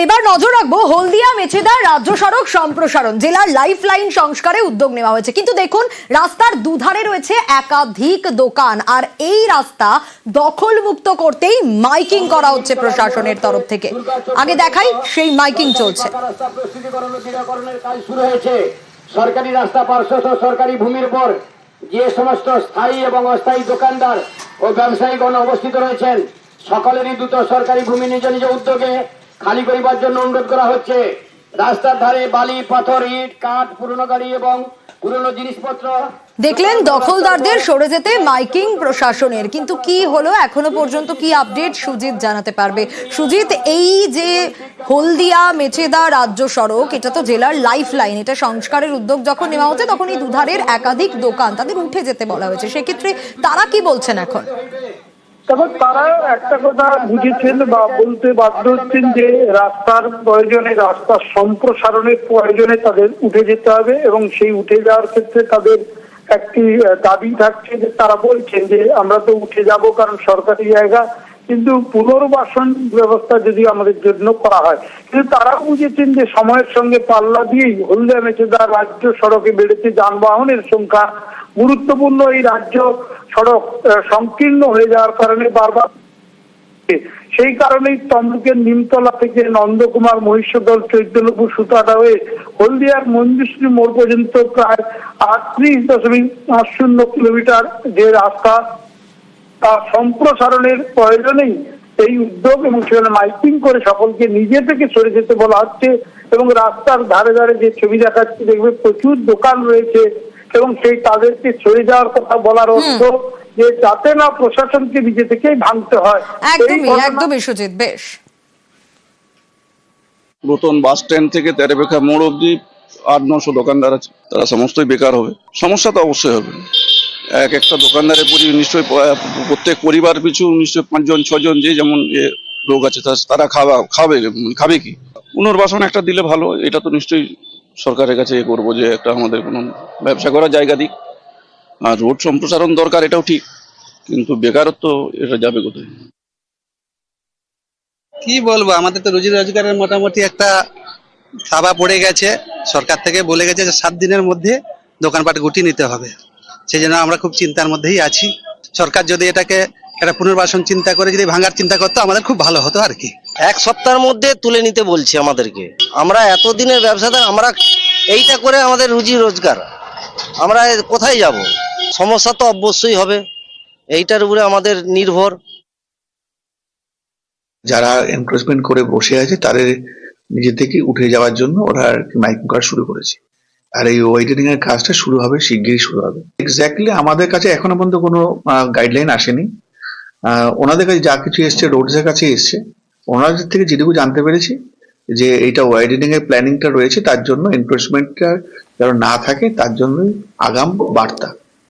এবার নজর রাখবো হলদিয়া মেছেদা রাজ্য সড়ক সম্প্রসারণ জেলার লাইফ লাইন সংস্কারে উদ্যোগ নেওয়া হয়েছে। কিন্তু দেখুন, রাস্তার দুধারে রয়েছে একাধিক দোকান, আর এই রাস্তা দখল মুক্ত করতেই মাইকিং করা হচ্ছে প্রশাসনের তরফ থেকে। আগে দেখাই সেই মাইকিং চলছে। সরকারি রাস্তা পার্শ্বস্থ সরকারি ভূমির উপর যে সমস্ত স্থায়ী এবং অস্থায়ী দোকানদার ও ব্যবসায়ীগণ অবস্থিত রয়েছেন, সকলেরই দ্রুত সরকারি ভূমি নিজ নিজ উদ্যোগে খালি করিবার জন্য অনুরোধ করা হচ্ছে। রাস্তার ধারে বালি, পাথর, ইট, কাঠ, পুরনো গাড়ি এবং পুরনো জিনিসপত্র। দেখলেন দখলদারদের সরে যেতে মাইকিং প্রশাসনের। কিন্তু কি হলো এখনো পর্যন্ত, কি আপডেট সুজিত জানাতে পারবে। সুজিত, এই যে হলদিয়া মেছেদা রাজ্য সড়ক, এটা তো জেলার লাইফ লাইন, এটা সংস্কারের উদ্যোগ যখন নেওয়া হচ্ছে তখন এই দুধারের একাধিক দোকান তাদের উঠে যেতে বলা হয়েছে। সেক্ষেত্রে তারা কি বলছেন এখন? তবে তারা একটা কথা বুঝেছেন বা বলতে বাধ্য হচ্ছেন যে রাস্তার প্রয়োজনে, রাস্তার সম্প্রসারণের প্রয়োজনে তাদের উঠে যেতে হবে, এবং সেই উঠে যাওয়ার ক্ষেত্রে তাদের একটি দাবি থাকছে যে তারা বলছেন যে আমরা তো উঠে যাব কারণ সরকারি জায়গা, কিন্তু পুনর্বাসন ব্যবস্থা যদি আমাদের জন্য করা হয়। কিন্তু তারা বুঝেছেন যে সময়ের সঙ্গে পাল্লা দিয়েই হলদিয়া মেছেদা রাজ্য সড়কে বেড়েছে যানবাহনের সংখ্যা। গুরুত্বপূর্ণ এই রাজ্য সড়ক সংকীর্ণ হয়ে যাওয়ার কারণে বারবার, সেই কারণেই তমলুকের নিমতলা থেকে নন্দকুমার, মহিষদল, চৈতন্যপুর, সুতাটা হয়ে হলদিয়ার মঞ্জুশ্রী মোড় পর্যন্ত প্রায় 38.80 কিলোমিটার যে রাস্তা, তা সম্প্রসারণের প্রয়োজনেই এই উদ্যোগ, এবং সেখানে মাইকিং করে সকলকে নিজে থেকে সরে যেতে বলা হচ্ছে। এবং রাস্তার ধারে ধারে যে ছবি দেখাচ্ছে, দেখবে প্রচুর দোকান রয়েছে, এবং সেই তাদেরকে সরে যাওয়ার কথা বলার অর্থ যে যাতে না প্রশাসনকে নিজে থেকেই ভাঙতে হয়। একদমই সুজিত, বেশ। নতুন বাস স্ট্যান্ড থেকে তেরেবেখা মোড় অব্দি 800-900 দোকানদার আছে, তারা সমস্তই বেকার হবে। সমস্যা তো অবশ্যই হবে। এক একটা দোকানদারের নিশ্চয়ই প্রত্যেক পরিবার পিছু নিশ্চয়ই 5জন 6জন যে যেমন লোক আছে তারা খাবে কি? পুনর্বাসন একটা দিলে ভালো। এটা তো নিশ্চয়ই সরকারের কাছে করবো যে একটা আমাদের কোনো ব্যবসা করার জায়গা দিক। আর রোড সম্প্রসারণ দরকার, এটাও ঠিক, কিন্তু বেকারত্ব এটা যাবে কোথায়? কি বলবো, আমাদের তো রুজি রোজগারের মোটামুটি একটা থাবা পড়ে গেছে। সরকার থেকে বলে গেছে যে 7 দিনের মধ্যে দোকানপাট গুটিয়ে নিতে হবে। সেই জন্য আমরা খুব চিন্তার মধ্যেই আছি। সরকার যদি এটাকে একটা পুনর্বাসন চিন্তা করে যদি ভাঙার চিন্তা করতো আমাদের খুব ভালো হতো আর কি। 1 সপ্তাহের মধ্যে তুলে নিতে বলছি আমাদেরকে। আমরা এতদিনের ব্যবসাদার, আমরা এইটা করে আমাদের রুজি রোজগার, আমরা কোথায় যাব? সমস্যা তো অবশ্যই হবে, এইটার উপরে আমাদের নির্ভর। যারা এনক্রোচমেন্ট করে বসে আছে তাদের নিজে থেকে উঠে যাওয়ার জন্য ওরা আর কি মাইকিং করা শুরু করেছে। আর এই ওয়াইডেনিং এর কাজটা শুরু হবে, শিগগিরই শুরু হবে। এক্স্যাক্টলি আমাদের কাছে এখনো পর্যন্ত কোনো গাইডলাইন আসেনি। ওনাদের কাছে যা কিছু এসছে রোডসের কাছে এসছে। ওনাদের থেকে যেটুকু জানতে পেরেছি যে এইটা ওয়াইডেনিং এর প্ল্যানিংটা রয়েছে, তার জন্য এনক্রোচমেন্টটা যেন না থাকে তার জন্যই আগাম বার্তা।